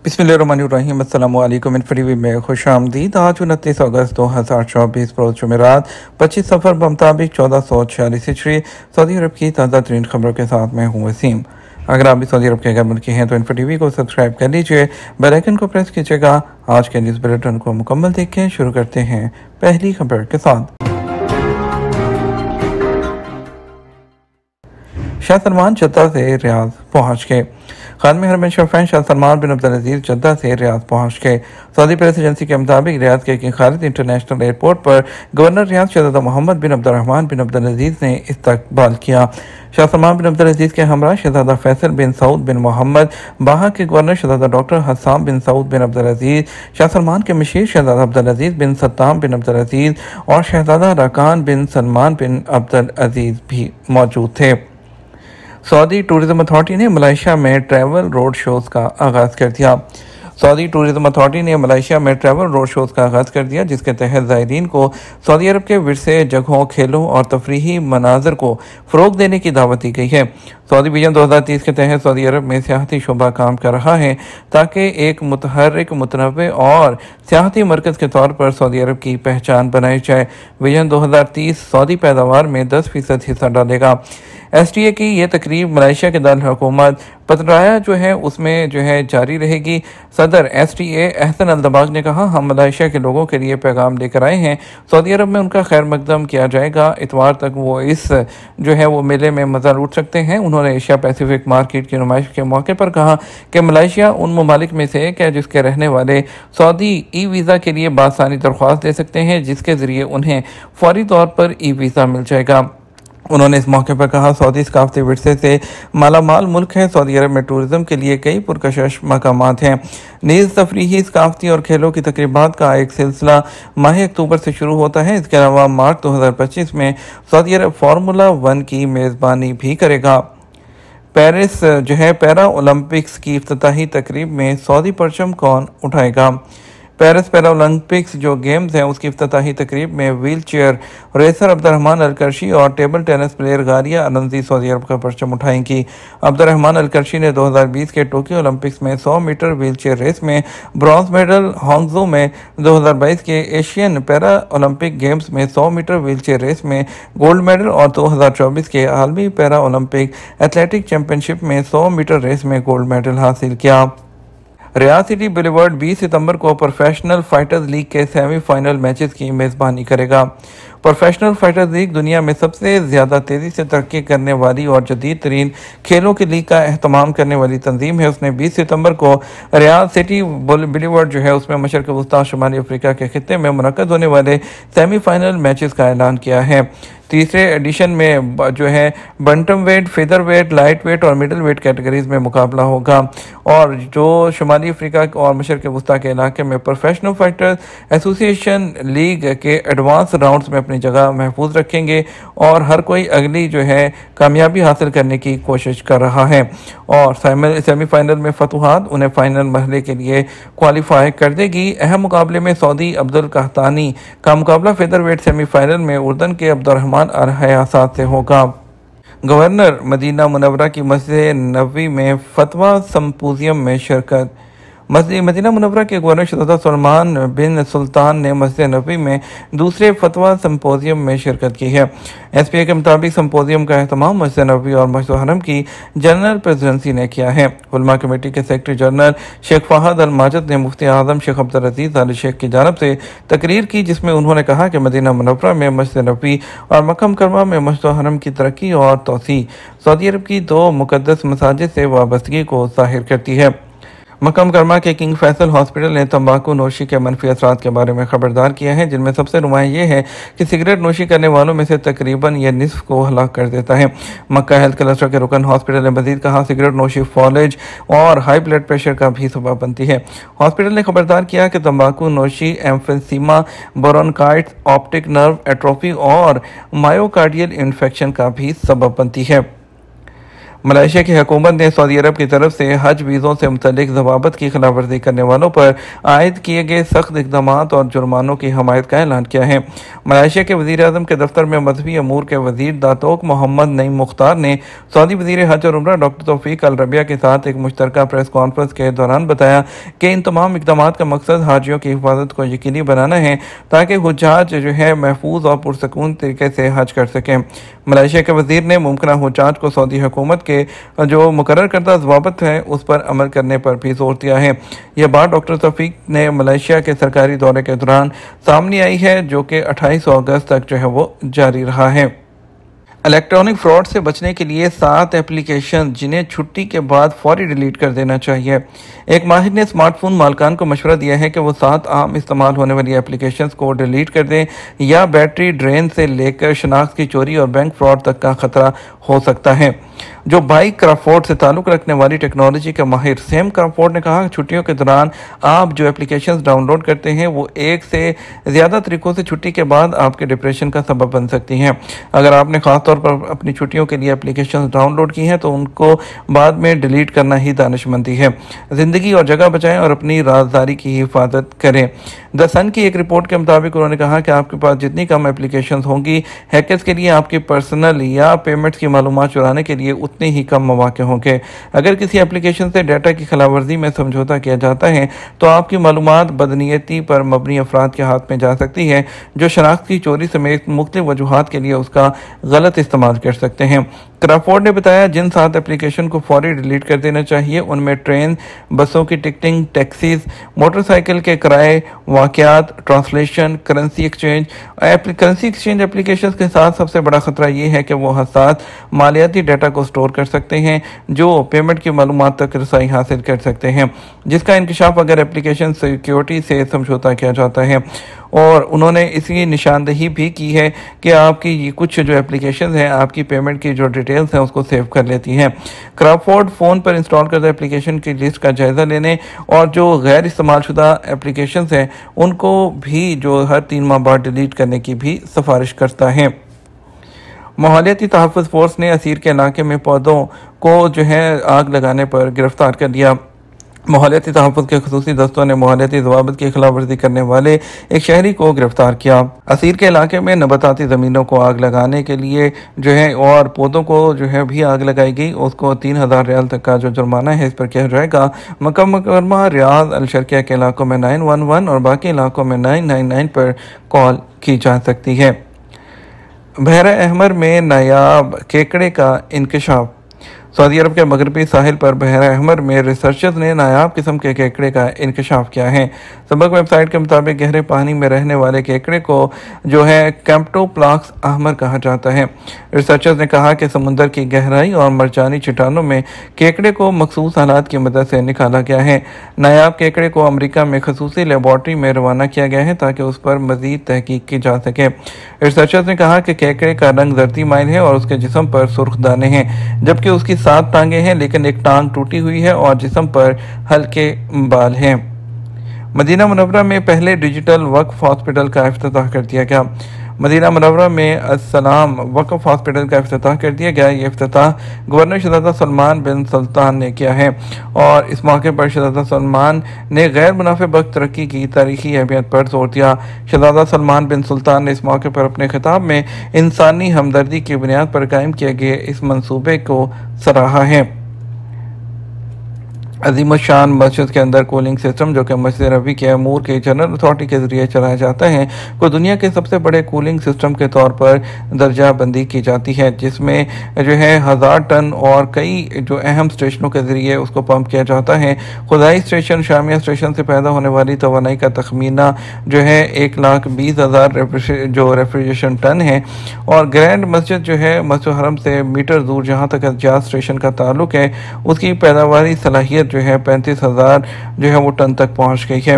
बिस्मिल्लाहिर्रहमानिर्रहीम। अस्सलामु अलैकुम। इन्फीवी में खुश आमदीद। आज 29 अगस्त 2024 रोज़ जुमेरात 25 सफ़र मुताबिक 1446 हिजरी सऊदी अरब की ताज़ा तरीन खबरों के साथ मैं हूँ वसीम। अगर आप भी सऊदी अरब के गैर मुल्की हैं तो इन्फीवी को सब्सक्राइब कर लीजिए, बेल आइकन को प्रेस कीजिएगा। आज के न्यूज़ बुलेटिन को मुकम्मल देखें। शुरू करते हैं पहली खबर के साथ। शाह सलमान जद्दा से रियाद पहुँच गए। खादम हरमैन शरफैन शाह सलमान बिन अब्दुल जद्दा से रियाद पहुँच गए। सऊदी प्रेस एजेंसी के मुताबिक रियाद के किंग खालिद इंटरनेशनल एयरपोर्ट पर गवर्नर रियाद शहजादा मोहम्मद बिन अब्दुर्रहमान बिन अब्दुल अजीज ने इस्तकबाल किया। शाह सलमान बिन अब्दुल अजीज के हमरा शहजादा फैसल बिन सऊद बिन मोहम्मद, बाहा के गवर्नर शहजादा डॉक्टर हसाम बिन सऊद बिन अब्दुल अजीज, शाह सलमान के मशीर शहजादा अब्दुल अजीज बिन सत्ताम बिन अब्दुल अजीज और शहजादा रकान बिन सलमान बिन अब्दुल अजीज भी मौजूद थे। सऊदी टूरिज्म अथॉरिटी ने मलेशिया में ट्रैवल रोड शोज़ का आगाज़ कर दिया। सऊदी टूरिज्म अथॉरिटी ने मलेशिया में ट्रैवल रोड शोज़ का आगाज़ कर दिया, जिसके तहत ज़ायरीन को सऊदी अरब के विरसे, जगहों, खेलों और तफरीही मनाजर को फ़रोग देने की दावत दी गई है। सऊदी विजन 2030 के तहत सऊदी अरब में सियाहती शोबा काम कर रहा है ताकि एक मुतहर्रिक, मुतनव्वे और सियाहती मरकज़ के तौर पर सऊदी अरब की पहचान बनाई जाए। विजन 2030 सऊदी पैदावार में 10% हिस्सा डालेगा। STA की यह तकरीब मलेशिया के दारुल हुकूमत पतराया उसमें जारी रहेगी। सदर STA एहसन अल-दबाग ने कहा, हम मलेशिया के लोगों के लिए पैगाम लेकर आए हैं। सऊदी अरब में उनका खैर मकदम किया जाएगा। इतवार तक वो इस मेले में मज़ा लूट सकते हैं। उन्होंने एशिया पैसिफिक मार्केट की नुमाइश के मौके पर कहा कि मलेशिया उन ममालिक में से एक है जिसके रहने वाले सऊदी ई वीज़ा के लिए बासानी दरख्वास्त दे सकते हैं, जिसके ज़रिए उन्हें फौरी तौर पर ई वीज़ा मिल जाएगा। उन्होंने इस मौके पर कहा, सऊदी सकाफती विरसे से मालामाल मुल्क है। सऊदी अरब में टूरिज्म के लिए कई पुरकशिश मकामात हैं। नीज़ तफरीही, सकाफती और खेलों की तकरीबात का एक सिलसिला माह अक्टूबर से शुरू होता है। इसके अलावा मार्च 2025 में सऊदी अरब फार्मूला 1 की मेज़बानी भी करेगा। पेरिस पैरा ओलंपिक्स की इफ्तिताही तकरीब में सऊदी परचम कौन उठाएगा। पेरिस पैरा ओलंपिक्स गेम्स हैं, उसकी इफ्तिताही तकरीब में व्हील चेयर रेसर अब्दुर्रहमान अलकर्शी और टेबल टेनिस प्लेयर गारिया अलंजी सऊदी अरब का परचम उठाएंगी। अब्दुर्रहमान अलकर्शी ने 2020 के टोक्यो ओलंपिक्स में 100 मीटर व्हील चेयर रेस में ब्रॉन्ज मेडल, हांगझो में 2022 के एशियन पैरा ओलंपिक गेम्स में 100 मीटर व्हील चेयर रेस में गोल्ड मेडल और 2024 के आलमी पैरा ओलंपिक एथलेटिक चैंपियनशिप में 100 मीटर रेस में गोल्ड मेडल हासिल किया। रियाद सिटी बुलेवार्ड 20 सितंबर को प्रोफेशनल फाइटर्स लीग के सेमीफाइनल मैचेस की मेज़बानी करेगा। प्रोफेशनल फाइटर्स लीग दुनिया में सबसे ज़्यादा तेज़ी से तरक्की करने वाली और जदीद तरीन खेलों की लीग का अहतमाम करने वाली तंजीम है। उसने 20 सितंबर को रियाद सिटी बुलेवार्ड उसमें मशरक़ वस्ता शुमाली अफ्रीका के खित्ते में मुनक़्क़द होने वाले सेमीफाइनल मैचेस का ऐलान किया है। तीसरे एडिशन में bantam weight, feather weight, light weight और मिडल वेट कैटेगरीज में मुकाबला होगा और जो शुमाली अफ्रीका और मशरक़ वस्ता के इलाके में प्रोफेशनल फाइटर्स एसोसिएशन लीग के एडवांस राउंड्स में अपनी जगह महफूज रखेंगे और हर कोई अगली कामयाबी हासिल करने की कोशिश कर रहा है और सेमीफाइनल में फतूहात उन्हें फाइनल मरहले के लिए क्वालिफाई कर देगी। अहम मुकाबले में सऊदी अब्दुल कहतानी का मुकाबला फेदर वेट सेमीफाइनल में उर्दन के अब्दुर्रहमान अल-हयासात से होगा। गवर्नर मदीना मुनव्वरा की मस्जिद नबवी में फतवा संपोजियम में शिरकत। मदीना मुनव्वरा के गवर्नर शहजादा सलमान बिन सुल्तान ने मस्जिद नबवी में दूसरे फतवा संपोजियम में शिरकत की है। SPA के मुताबिक संपोजियम का एहतमाम मस्जिद नबवी और मस्जिद हरम की जनरल प्रेसिडेंसी ने किया है। उलमा कमेटी के सेक्रेटरी जनरल शेख फहद अल माजिद ने मुफ्ती आज़म शेख अब्दुल अजीज आल शेख की जानब से तकरीर की, जिसमें उन्होंने कहा कि मदीना मुनव्वरा में मस्जिद नबवी और मक्का मुकर्रमा में मस्जिद हरम की तरक्की और तोसी सऊदी अरब की 2 मुक़द्दस मसाजिद से वाबस्तगी को ज़ाहिर करती है। मक्का मुकर्रमा के किंग फैसल हॉस्पिटल ने तंबाकू नोशी के मनफी असरात के बारे में खबरदार किया है, जिनमें सबसे नुमाया ये है कि सिगरेट नोशी करने वालों में से तकरीबन यह निस्फ को हलाक कर देता है। मक्का हेल्थ क्लस्टर के रुकन हॉस्पिटल ने मजीद कहा, सिगरेट नोशी फॉलेज और हाई ब्लड प्रेशर का भी सबब बनती है। हॉस्पिटल ने खबरदार किया कि तंबाकू नोशी emphysema, bronchitis, optic nerve atrophy और मायोकार्डियल इन्फेक्शन का भी सबब बनती है। मलेशिया की हुकूमत ने सऊदी अरब की तरफ से हज वीज़ों से मुतल्लिक ज़वाबत की खिलाफवर्जी करने वालों पर आयद किए गए सख्त इक़दाम और जुर्मानों की हमायत का ऐलान किया है। मलेशिया के वज़ीर-ए-आज़म के दफ्तर में मजहबी अमूर के वज़ीर दातोक मोहम्मद नईम मुख्तार ने सऊदी वज़ीर हज और उम्रा डॉक्टर तौफीक अल रबिया के साथ एक मुश्तरका प्रेस कॉन्फ्रेंस के दौरान बताया कि इन तमाम इक़दाम का मकसद हाजियों की हिफाजत को यकीनी बनाना है ताकि हुज्जाज जो है महफूज और पुरसकून तरीके से हज कर सकें। मलेशिया के वज़ीर ने मुमकिन हुज्जाज को सऊदी हुकूमत के जो मुकर्रर करदा ज़वाबत है उस पर अमल करने पर भी जोर दिया है। यह बात डॉक्टर तौफीक ने मलेशिया के सरकारी दौरे के दौरान सामने आई है, जो कि 28 अगस्त तक जो है वो जारी रहा है। इलेक्ट्रॉनिक फ्रॉड से बचने के लिए 7 एप्लीकेशन जिन्हें छुट्टी के बाद फौरी डिलीट कर देना चाहिए। एक माहिर ने स्मार्टफोन मालिकान को मशवरा दिया है कि वो 7 आम इस्तेमाल होने वाली एप्लीकेशंस को डिलीट कर दें या बैटरी ड्रेन से लेकर शनाख्त की चोरी और बैंक फ्रॉड तक का खतरा हो सकता है। जो बाइक क्राफोर्ड से ताल्लुक़ रखने वाली टेक्नोलॉजी के माहिर सैम क्राफोर्ड ने कहा कि छुट्टियों के दौरान आप जो एप्लीकेशंस डाउनलोड करते हैं वो एक से ज़्यादा तरीक़ों से छुट्टी के बाद आपके डिप्रेशन का सबब बन सकती हैं। अगर आपने ख़ास तौर पर अपनी छुट्टियों के लिए एप्लीकेशंस डाउनलोड की हैं तो उनको बाद में डिलीट करना ही दानिशमंदी है। ज़िंदगी और जगह बचाएं और अपनी राजदारी की हिफाजत करें। द सन की एक रिपोर्ट के मुताबिक उन्होंने कहा कि आपके पास जितनी कम एप्लीकेशंस होंगी, हैकर्स के लिए आपकी पर्सनल या पेमेंट्स की मालूमात चुराने के लिए उतने ही कम मौके होंगे। अगर किसी एप्लीकेशन से डाटा की खिलाफवर्जी में समझौता किया जाता है तो आपकी मालूमात बदनीयती पर मबनी अफराद के हाथ में जा सकती है, जो शनाख्त की चोरी समेत मुख्तलिफ वजूहात के लिए उसका गलत इस्तेमाल कर सकते हैं। क्राफोर्ड ने बताया जिन 7 एप्लीकेशन को फौरी डिलीट कर देना चाहिए उनमें ट्रेन, बसों की टिकटिंग, टैक्सीज, मोटरसाइकिल के किराए, वाक़यात, ट्रांसलेशन, करेंसी एक्सचेंज एप्लीकेशन के साथ सबसे बड़ा खतरा ये है कि वो हसास मालियाती डाटा को स्टोर कर सकते हैं जो पेमेंट की मालूमात तक रसाई हासिल कर सकते हैं, जिसका इंकशाफ अगर एप्लीकेशन सिक्योरिटी से समझौता किया जाता है। और उन्होंने इसकी निशानदही भी की है कि आपकी ये कुछ जो एप्लीकेशन हैं आपकी पेमेंट की जो डिटेल्स हैं उसको सेव कर लेती हैं। क्राफोर्ड फ़ोन पर इंस्टॉल करते एप्लीकेशन की लिस्ट का जायज़ा लेने और जो गैर इस्तेमालशुदा एप्लीकेशन हैं उनको भी जो हर 3 माह बाद डिलीट करने की भी सिफारिश करता है। माहौलियाती तहफ़्फ़ुज़ फ़ोर्स ने असीर के इलाके में पौधों को जो है आग लगाने पर गिरफ्तार कर लिया। माहौलियाती तहफ़्फ़ुज़ के ख़ुसूसी दस्तों ने माहौलियाती ज़वाबित की खिलाफवर्जी करने वाले एक शहरी को गिरफ्तार किया। असीर के इलाके में नबाताती ज़मीनों को आग लगाने के लिए जो है और पौधों को जो है भी आग लगाई गई, उसको 3000 रियाल तक का जो जुर्माना है इस पर किया जाएगा। मक्का मुकर्रमा, रियाद, अल शर्किया के इलाकों में 911 और बाकी इलाकों में 999 पर कॉल की जा सकती है। बहरा अहमर में नायाब केकड़े का इंकशाफ। सऊदी अरब के मगरबी साहिल पर बहरा अहमर में रिसर्चर्स ने नायाब किस्म के केकड़े का इंकशाफ किया है। सबक वेबसाइट के मुताबिक गहरे पानी में रहने वाले केकड़े को जो है कैम्प्टोप्लाक्स अहमर कहा जाता है। रिसर्चर्स ने कहा कि समुंदर की गहराई और मरजानी चट्टानों में केकड़े को मखसूस हालात की मदद से निकाला गया है। नायाब केकड़े को अमरीका में खसूसी लेबॉर्ट्री में रवाना किया गया है ताकि उस पर मजीद तहकीक की जा सके। रिसर्चर्स ने कहा कि केकड़े का रंग जर्दी माइल है और उसके जिस्म पर सुर्ख दाने हैं, जबकि उसकी 7 टांगे हैं लेकिन एक टांग टूटी हुई है और जिस्म पर हल्के बाल हैं। मदीना मुनव्वरा में पहले डिजिटल वक्फ हॉस्पिटल का इफ्तिताह कर दिया गया। मदीना मुनव्वरा में अस्सलाम वक्फ हॉस्पिटल का इफ्तिताह कर दिया गया। ये इफ्तिताह गवर्नर शहजादा सलमान बिन सुल्तान ने किया है और इस मौके पर शहजादा सलमान ने गैर मुनाफे बख्श तरक्की की तारीखी अहमियत पर जोर दिया। शहजादा सलमान बिन सुल्तान ने इस मौके पर अपने खिताब में इंसानी हमदर्दी की बुनियाद पर कायम किए गए इस मंसूबे को सराहा है। अजीम शान मस्जिद के अंदर कूलिंग सिस्टम जो कि मस्जिद नबी के अमूर के जनरल अथॉरिटी के जरिए चलाया जाता है को दुनिया के सबसे बड़े कूलिंग सिस्टम के तौर पर दर्जा बंदी की जाती है, जिसमें जो है 1000 टन और कई जो अहम स्टेशनों के जरिए उसको पंप किया जाता है। खुदाई स्टेशन शामिया स्टेशन से पैदा होने वाली तवानाई का तखमीना जो है 1,20,000 जो रेफ्रिजरेशन टन है और ग्रैंड मस्जिद जो है मस्जिद हरम से मीटर दूर जहाँ तक अजाज स्टेशन का ताल्लुक है उसकी पैदावारी सलाहियत जो है 35,000 जो है वो टन तक पहुंच गई है।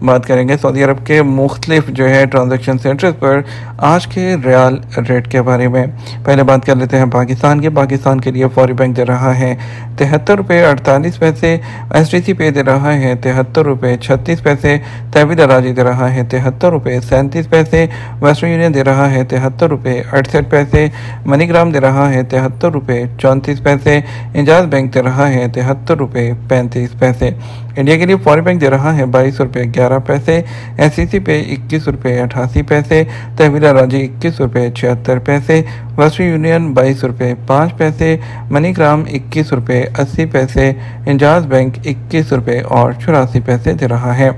बात करेंगे सऊदी अरब के मुख्तलिफ जो है ट्रांजेक्शन सेंटर्स पर आज के रियाल रेट के बारे में। पहले बात कर लेते हैं पाकिस्तान के। पाकिस्तान के लिए फौरी बैंक दे रहा है 73 रुपये 48 पैसे, STC पे दे रहा है 73 रुपये 36 पैसे, तहवील अराजी दे रहा है 73 रुपये 37 पैसे, वेस्टर्न यूनियन दे रहा है 73 रुपये 68 पैसे, मनीग्राम दे रहा है 73 रुपये 34 पैसे, इंजाज बैंक दे रहा है 73 रुपये 35 पैसे। इंडिया के लिए फौरी बैंक दे रहा है 22 रुपये 11 पैसे, SCC पे 21 रुपये 88 पैसे, तहवील अराजी 21 रुपये 76 पैसे, वेस्टर्न यूनियन 22 रुपये 5 पैसे, मनीग्राम 21 रुपये 80 पैसे, इंजाज बैंक 21 रुपये और 84 पैसे दे रहा है।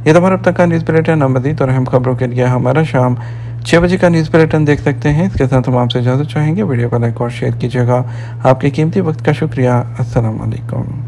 ये तो हमारा अब तक का न्यूज़ बुलेटिन। मज़ीद और अहम खबरों के लिए हमारा शाम 6 बजे का न्यूज़ बुलेटिन देख सकते हैं। इसके साथ हम आपसे इजाज़त चाहेंगे। वीडियो को लाइक और शेयर कीजिएगा। आपके कीमती वक्त का शुक्रिया। अस्सलाम वालेकुम।